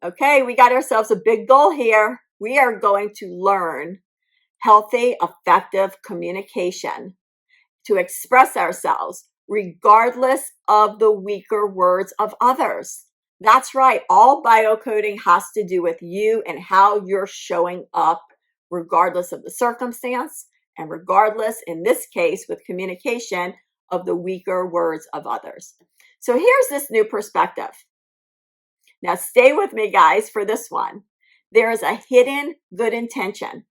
Okay, we got ourselves a big goal here. We are going to learn healthy, effective communication to express ourselves regardless of the weaker words of others. That's right. All biocoding has to do with you and how you're showing up, regardless of the circumstance, and regardless, in this case, with communication, of the weaker words of others. So here's this new perspective. Now, stay with me, guys, for this one. There is a hidden good intention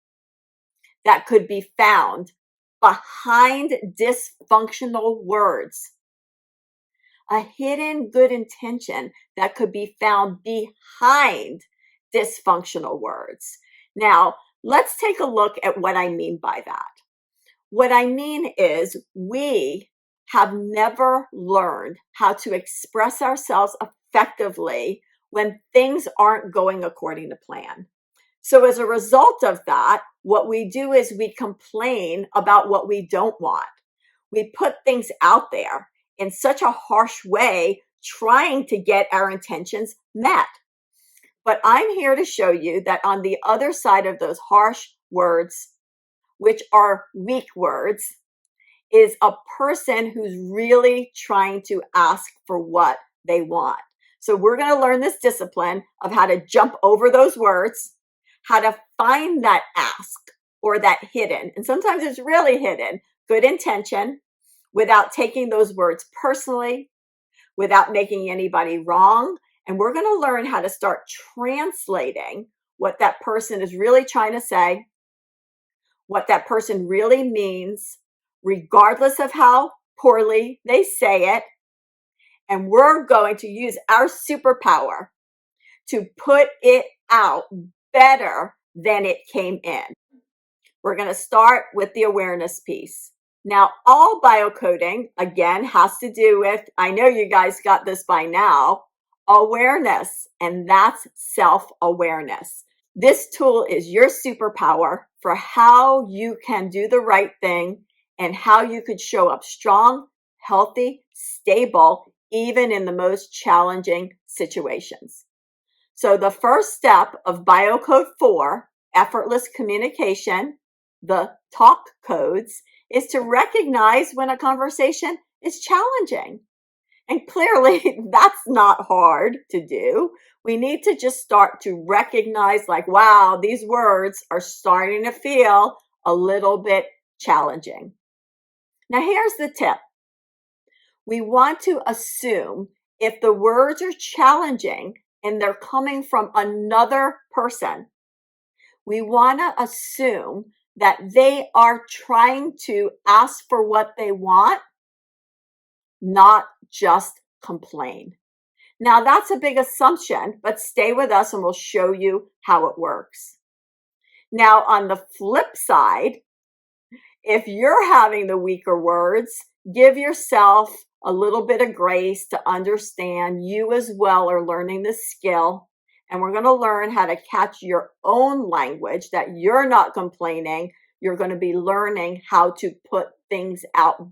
that could be found behind dysfunctional words. A hidden good intention that could be found behind dysfunctional words. Now, let's take a look at what I mean by that. What I mean is we have never learned how to express ourselves effectively when things aren't going according to plan. So as a result of that, what we do is we complain about what we don't want. We put things out there in such a harsh way, trying to get our intentions met. But I'm here to show you that on the other side of those harsh words, which are weak words, is a person who's really trying to ask for what they want. So we're going to learn this discipline of how to jump over those words, how to find that ask or that hidden, and sometimes it's really hidden, good intention without taking those words personally, without making anybody wrong. And we're going to learn how to start translating what that person is really trying to say, what that person really means, regardless of how poorly they say it. And we're going to use our superpower to put it out better than it came in. We're going to start with the awareness piece. Now, all biocoding, again, has to do with, I know you guys got this by now, awareness, and that's self-awareness. This tool is your superpower for how you can do the right thing and how you could show up strong, healthy, stable, even in the most challenging situations. So the first step of Biocode 4, Effortless Communication, the talk codes, is to recognize when a conversation is challenging. And clearly, that's not hard to do. We need to just start to recognize, like, wow, these words are starting to feel a little bit challenging. Now, here's the tip. We want to assume if the words are challenging and they're coming from another person, we want to assume that they are trying to ask for what they want, not just complain. Now, that's a big assumption, but stay with us and we'll show you how it works. Now, on the flip side, if you're having the weaker words, give yourself a little bit of grace to understand you as well are learning this skill. And we're going to learn how to catch your own language, that you're not complaining. You're going to be learning how to put things out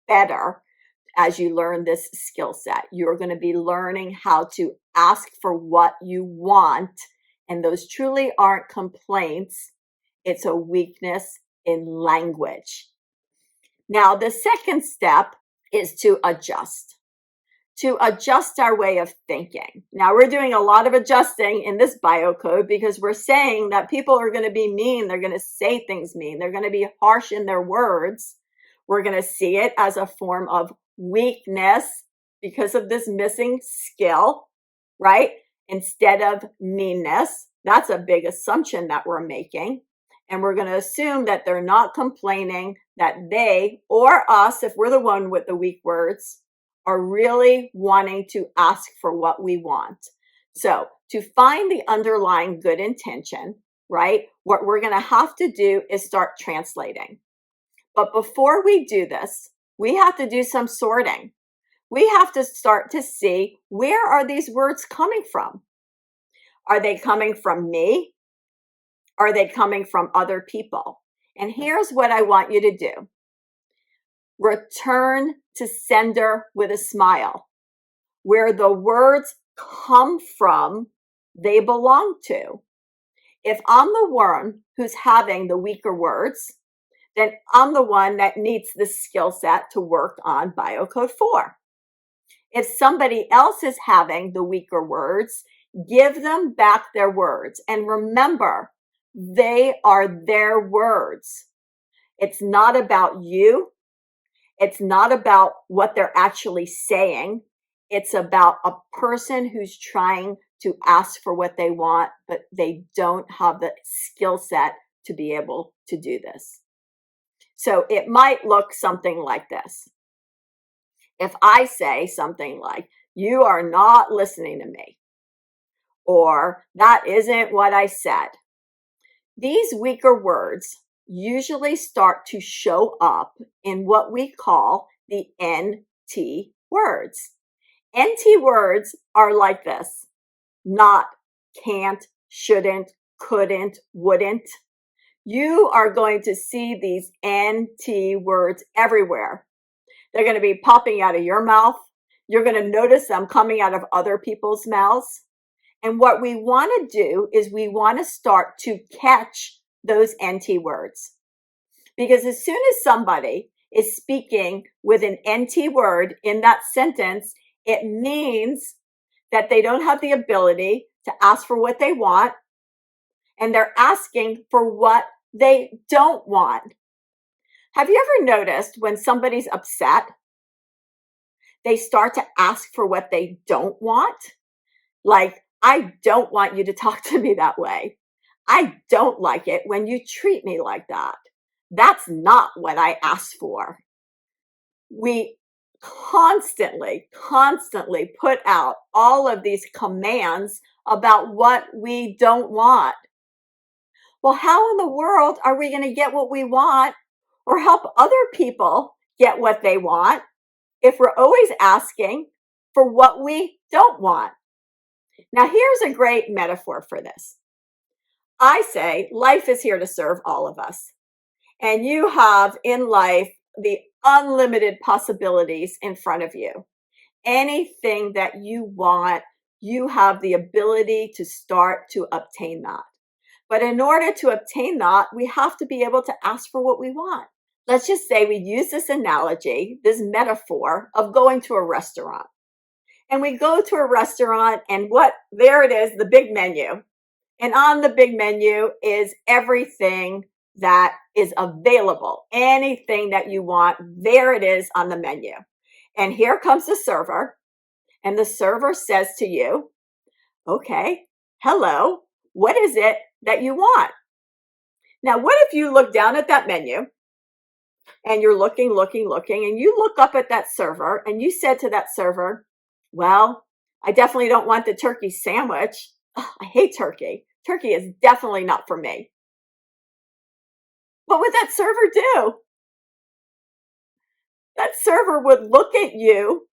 better as you learn this skill set. You're going to be learning how to ask for what you want. And those truly aren't complaints. It's a weakness in language. Now, the second step is to adjust our way of thinking. Now, we're doing a lot of adjusting in this biocode because we're saying that people are going to be mean. They're going to say things mean. They're going to be harsh in their words. We're going to see it as a form of weakness because of this missing skill, right? Instead of meanness. That's a big assumption that we're making. And we're going to assume that they're not complaining, that they or us, if we're the one with the weak words, are really wanting to ask for what we want. So to find the underlying good intention, right, what we're going to have to do is start translating. But before we do this, we have to do some sorting. We have to start to see, where are these words coming from? Are they coming from me? Are they coming from other people? And here's what I want you to do. Return to sender with a smile. Where the words come from, they belong to. If I'm the one who's having the weaker words, then I'm the one that needs the skill set to work on Biocode 4. If somebody else is having the weaker words, give them back their words. And remember, they are their words. It's not about you. It's not about what they're actually saying. It's about a person who's trying to ask for what they want, but they don't have the skill set to be able to do this. So it might look something like this. If I say something like, you are not listening to me, or that isn't what I said, these weaker words usually start to show up in what we call the NT words. NT words are like this: not, can't, shouldn't, couldn't, wouldn't. You are going to see these NT words everywhere. They're going to be popping out of your mouth. You're going to notice them coming out of other people's mouths. And what we want to do is we want to start to catch those NT words. Because as soon as somebody is speaking with an NT word in that sentence, it means that they don't have the ability to ask for what they want, and they're asking for what they don't want. Have you ever noticed when somebody's upset, they start to ask for what they don't want? Like, I don't want you to talk to me that way. I don't like it when you treat me like that. That's not what I asked for. We constantly put out all of these commands about what we don't want. Well, how in the world are we going to get what we want or help other people get what they want if we're always asking for what we don't want? Now, here's a great metaphor for this. I say life is here to serve all of us. And you have in life the unlimited possibilities in front of you. Anything that you want, you have the ability to start to obtain that. But in order to obtain that, we have to be able to ask for what we want. Let's just say we use this analogy, this metaphor of going to a restaurant. And we go to a restaurant and there it is, the big menu. And on the big menu is everything that is available. Anything that you want, there it is on the menu. And here comes the server. And the server says to you, okay, hello, what is it that you want? Now, what if you look down at that menu and you're looking, and you look up at that server and you said to that server, well, I definitely don't want the turkey sandwich. Ugh, I hate turkey. Turkey is definitely not for me. What would that server do? That server would look at you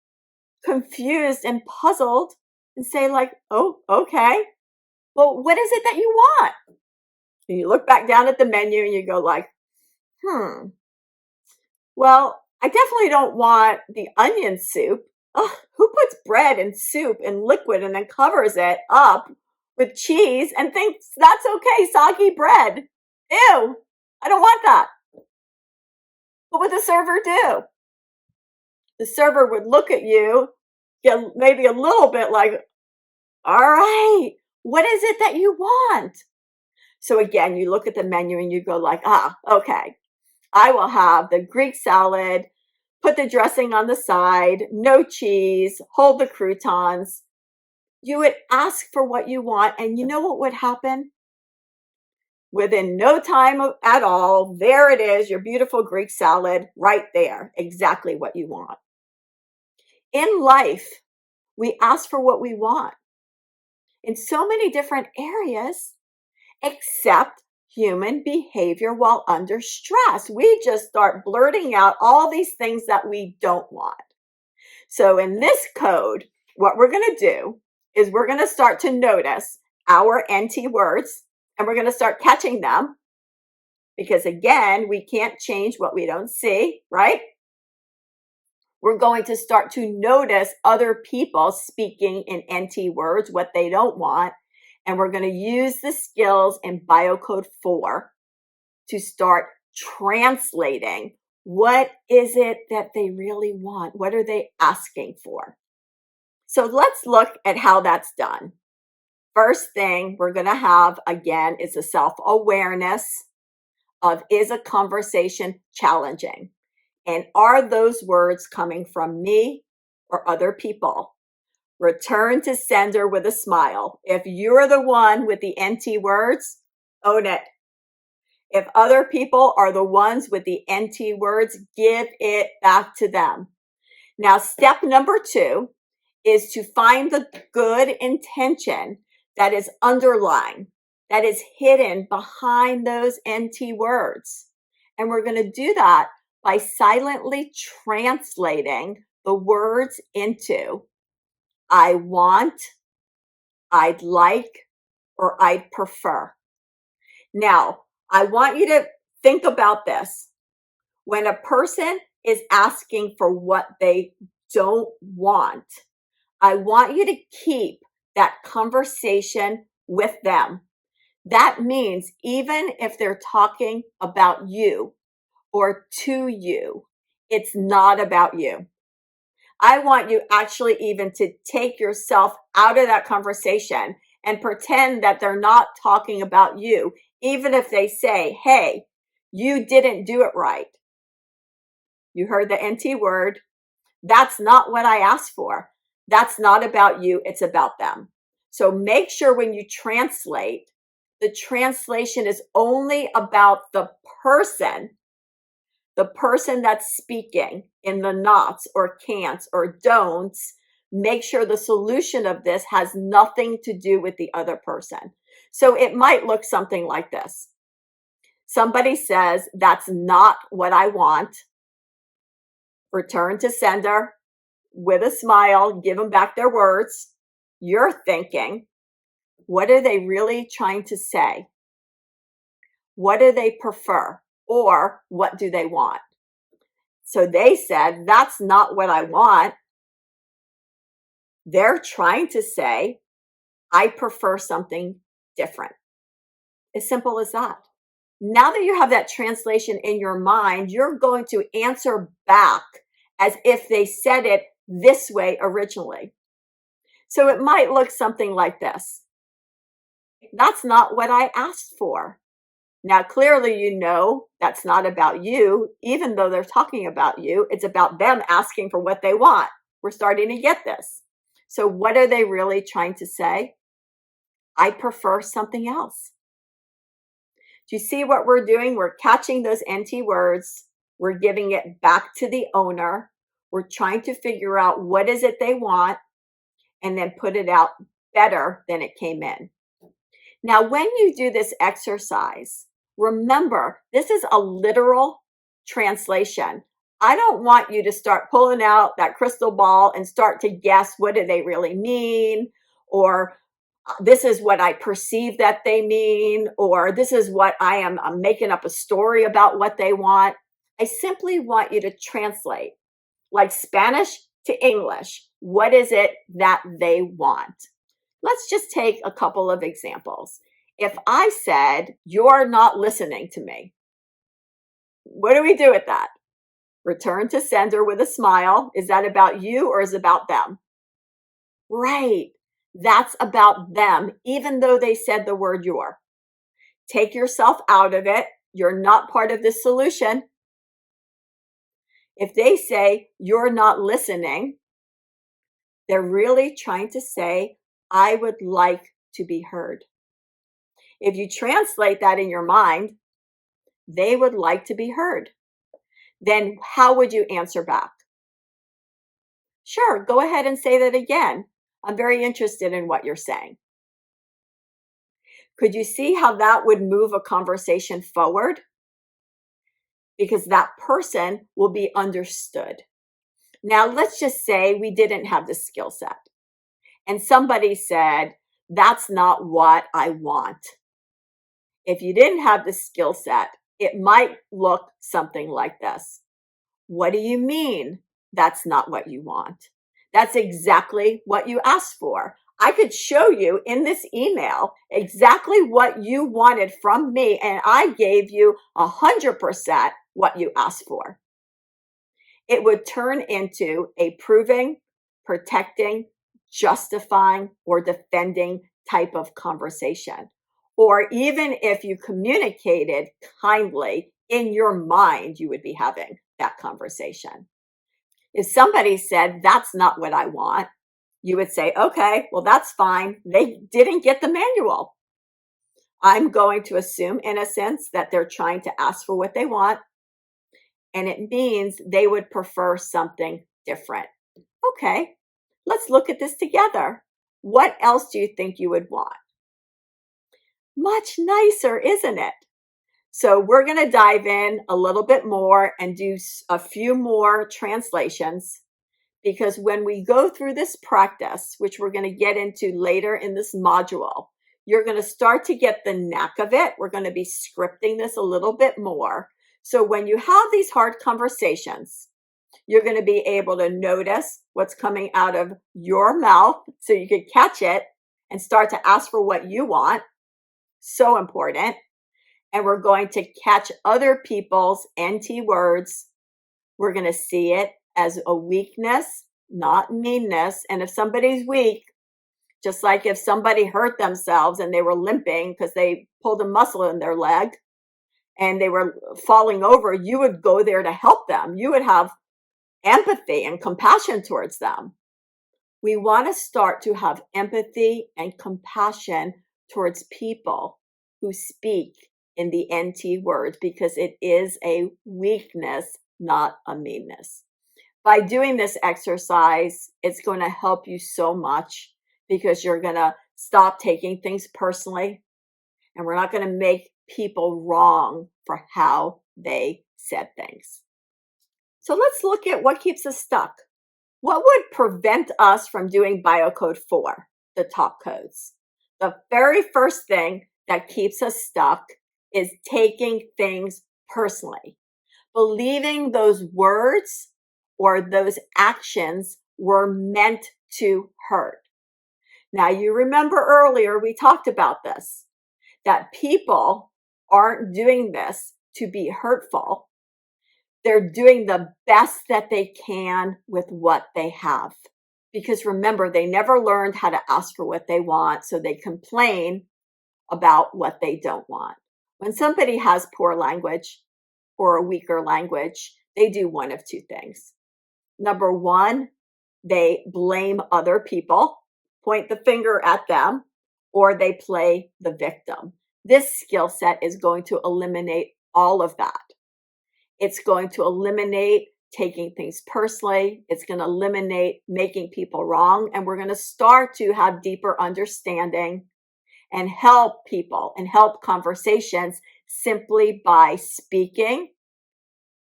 confused and puzzled and say like, oh, okay. Well, what is it that you want? And you look back down at the menu and you go like, well, I definitely don't want the onion soup. Ugh, who puts bread and soup in liquid and then covers it up with cheese and thinks that's okay, soggy bread? Ew, I don't want that. What would the server do? The server would look at you, get maybe a little bit like, all right, what is it that you want? So again, you look at the menu and you go like, okay, I will have the Greek salad, put the dressing on the side, no cheese, hold the croutons. You would ask for what you want, and you know what would happen? Within no time at all, there it is, your beautiful Greek salad right there, exactly what you want. In life, we ask for what we want in so many different areas, except human behavior while under stress. We just start blurting out all these things that we don't want. So in this code, what we're going to do is we're going to start to notice our NT words, and we're going to start catching them, because again, we can't change what we don't see, right? We're going to start to notice other people speaking in NT words, what they don't want. And we're going to use the skills in Biocode 4 to start translating what is it that they really want? What are they asking for? So let's look at how that's done. First thing we're going to have, again, is a self-awareness of, is a conversation challenging? And are those words coming from me or other people? Return to sender with a smile. If you're the one with the NT words, own it. If other people are the ones with the NT words, give it back to them. Now, step number 2 is to find the good intention that is underlying, that is hidden behind those NT words. And we're going to do that by silently translating the words into I want, I'd like, or I'd prefer. Now, I want you to think about this. When a person is asking for what they don't want, I want you to keep that conversation with them. That means even if they're talking about you or to you, it's not about you. I want you actually even to take yourself out of that conversation and pretend that they're not talking about you, even if they say, hey, you didn't do it right. You heard the NT word. That's not what I asked for. That's not about you. It's about them. So make sure when you translate, the translation is only about the person that's speaking in the nots or can'ts or don'ts. Make sure the solution of this has nothing to do with the other person. So it might look something like this. Somebody says, that's not what I want. Return to sender with a smile, give them back their words. You're thinking, what are they really trying to say? What do they prefer? Or what do they want? So they said, that's not what I want. They're trying to say, I prefer something different. As simple as that. Now that you have that translation in your mind, you're going to answer back as if they said it this way originally. So it might look something like this. That's not what I asked for. Now, clearly, you know that's not about you, even though they're talking about you. It's about them asking for what they want. We're starting to get this. So what are they really trying to say? I prefer something else. Do you see what we're doing? We're catching those NT words. We're giving it back to the owner. We're trying to figure out what is it they want and then put it out better than it came in. Now, when you do this exercise, remember, this is a literal translation. I don't want you to start pulling out that crystal ball and start to guess what do they really mean, or this is what I perceive that they mean, or this is what I'm making up a story about what they want. I simply want you to translate, like Spanish to English. What is it that they want? Let's just take a couple of examples. If I said, you're not listening to me, what do we do with that? Return to sender with a smile. Is that about you or is it about them? Right. That's about them, even though they said the word you're. Take yourself out of it. You're not part of this solution. If they say you're not listening, they're really trying to say, I would like to be heard. If you translate that in your mind, they would like to be heard. Then how would you answer back? Sure, go ahead and say that again. I'm very interested in what you're saying. Could you see how that would move a conversation forward? Because that person will be understood. Now, let's just say we didn't have the skill set and somebody said, that's not what I want. If you didn't have the skill set, it might look something like this. What do you mean that's not what you want? That's exactly what you asked for. I could show you in this email exactly what you wanted from me, and I gave you 100% what you asked for. It would turn into a proving, protecting, justifying, or defending type of conversation. Or even if you communicated kindly, in your mind, you would be having that conversation. If somebody said, that's not what I want, you would say, okay, well, that's fine. They didn't get the manual. I'm going to assume, in a sense, that they're trying to ask for what they want, and it means they would prefer something different. Okay, let's look at this together. What else do you think you would want? Much nicer, isn't it? So we're going to dive in a little bit more and do a few more translations, because when we go through this practice, which we're going to get into later in this module, you're going to start to get the knack of it. We're going to be scripting this a little bit more. So when you have these hard conversations, you're going to be able to notice what's coming out of your mouth so you can catch it and start to ask for what you want. So important. And we're going to catch other people's NT words. We're going to see it as a weakness, not meanness. And if somebody's weak, just like if somebody hurt themselves and they were limping because they pulled a muscle in their leg and they were falling over, you would go there to help them. You would have empathy and compassion towards them. We want to start to have empathy and compassion towards people who speak in the NT words, because it is a weakness, not a meanness. By doing this exercise, it's going to help you so much, because you're going to stop taking things personally, and we're not going to make people wrong for how they said things. So let's look at what keeps us stuck. What would prevent us from doing Biocode 4, the top codes? The very first thing that keeps us stuck is taking things personally, believing those words or those actions were meant to hurt. Now, you remember earlier we talked about this, that people aren't doing this to be hurtful. They're doing the best that they can with what they have. Because remember, they never learned how to ask for what they want, so they complain about what they don't want. When somebody has poor language or a weaker language, they do one of two things. Number one, they blame other people, point the finger at them, or they play the victim. This skill set is going to eliminate all of that. It's going to eliminate taking things personally. It's going to eliminate making people wrong. And we're going to start to have deeper understanding and help people and help conversations simply by speaking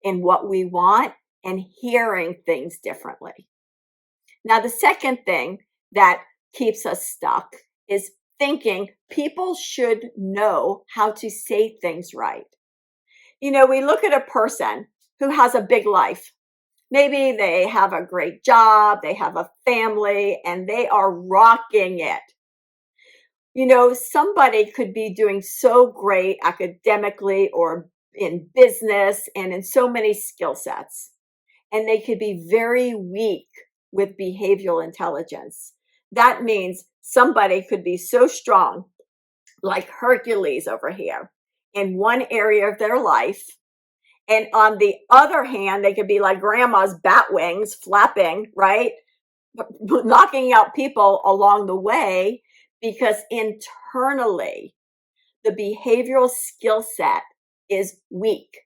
in what we want and hearing things differently. Now, the second thing that keeps us stuck is thinking people should know how to say things right. You know, we look at a person who has a big life. Maybe they have a great job, they have a family, and they are rocking it. You know, somebody could be doing so great academically or in business and in so many skill sets, and they could be very weak with behavioral intelligence. That means somebody could be so strong, like Hercules over here, in one area of their life. And on the other hand, they could be like grandma's bat wings flapping, right? Knocking out people along the way, because internally, the behavioral skill set is weak.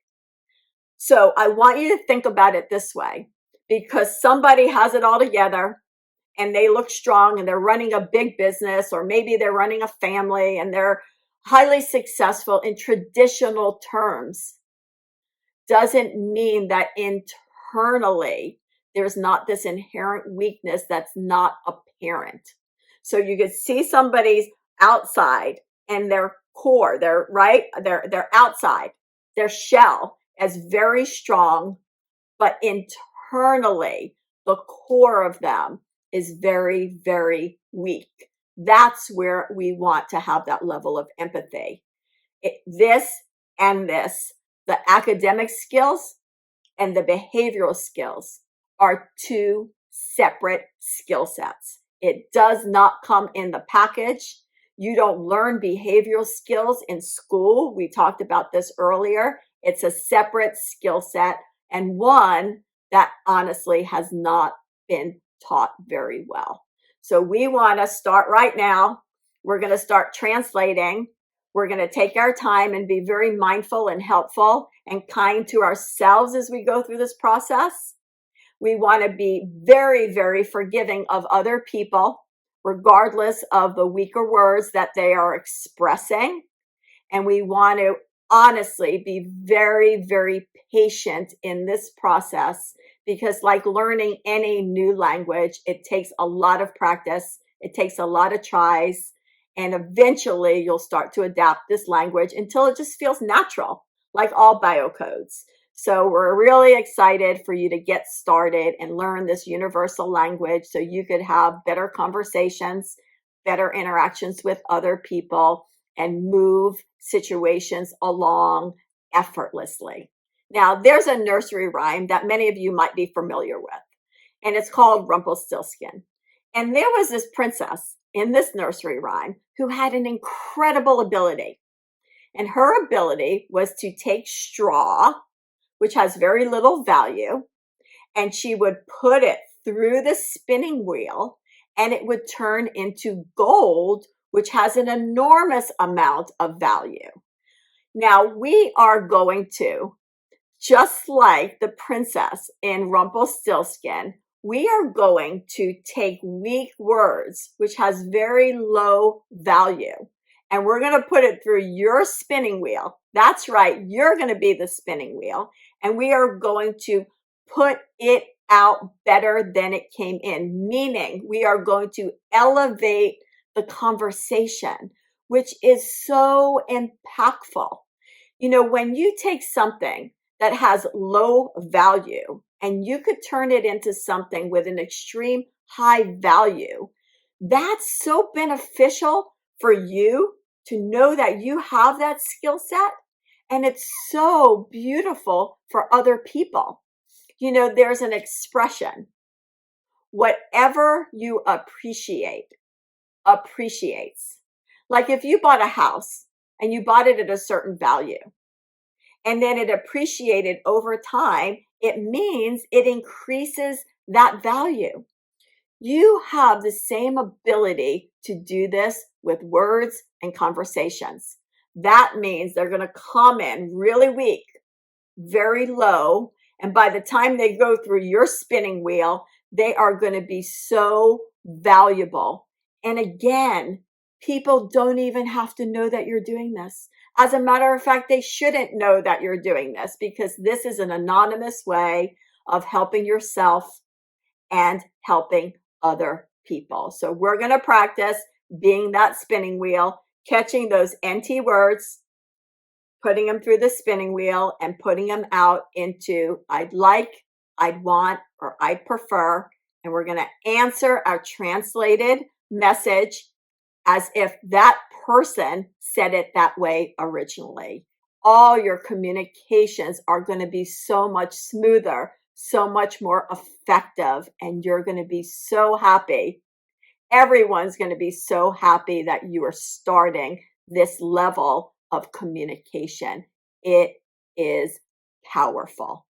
So I want you to think about it this way, because somebody has it all together and they look strong and they're running a big business, or maybe they're running a family and they're highly successful in traditional terms, doesn't mean that internally there's not this inherent weakness that's not apparent. So you could see somebody's outside and their core, their outside, their shell as very strong, but internally the core of them is very, very weak. That's where we want to have that level of empathy. This and this, the academic skills and the behavioral skills, are two separate skill sets. It does not come in the package. You don't learn behavioral skills in school. We talked about this earlier. It's a separate skill set, and one that honestly has not been taught very well. So we want to start right now. We're going to start translating. We're going to take our time and be very mindful and helpful and kind to ourselves as we go through this process. We want to be very, very forgiving of other people, regardless of the weaker words that they are expressing. And we want to honestly be very, very patient in this process, because like learning any new language, it takes a lot of practice. It takes a lot of tries. And eventually you'll start to adapt this language until it just feels natural, like all biocodes. So we're really excited for you to get started and learn this universal language so you could have better conversations, better interactions with other people, and move situations along effortlessly. Now, there's a nursery rhyme that many of you might be familiar with, and it's called Rumpelstiltskin. And there was this princess in this nursery rhyme who had an incredible ability. And her ability was to take straw, which has very little value, and she would put it through the spinning wheel, and it would turn into gold, which has an enormous amount of value. Now, we are going to, just like the princess in Rumpelstiltskin, we are going to take weak words, which has very low value, and we're going to put it through your spinning wheel. That's right. You're going to be the spinning wheel, and we are going to put it out better than it came in, meaning we are going to elevate the conversation, which is so impactful. You know, when you take something that has low value and you could turn it into something with an extreme high value, that's so beneficial for you to know that you have that skill set. And it's so beautiful for other people. You know, there's an expression, whatever you appreciate, appreciates. Like if you bought a house and you bought it at a certain value, and then it appreciated over time, it means it increases that value. You have the same ability to do this with words and conversations. That means they're going to come in really weak, very low, and by the time they go through your spinning wheel, they are going to be so valuable. And again, people don't even have to know that you're doing this. As a matter of fact, they shouldn't know that you're doing this, because this is an anonymous way of helping yourself and helping other people. So we're going to practice being that spinning wheel, catching those NT words, putting them through the spinning wheel and putting them out into I'd like, I'd want, or I'd prefer. And we're going to answer our translated message as if that person said it that way originally. All your communications are going to be so much smoother, so much more effective, and you're going to be so happy. Everyone's going to be so happy that you are starting this level of communication. It is powerful.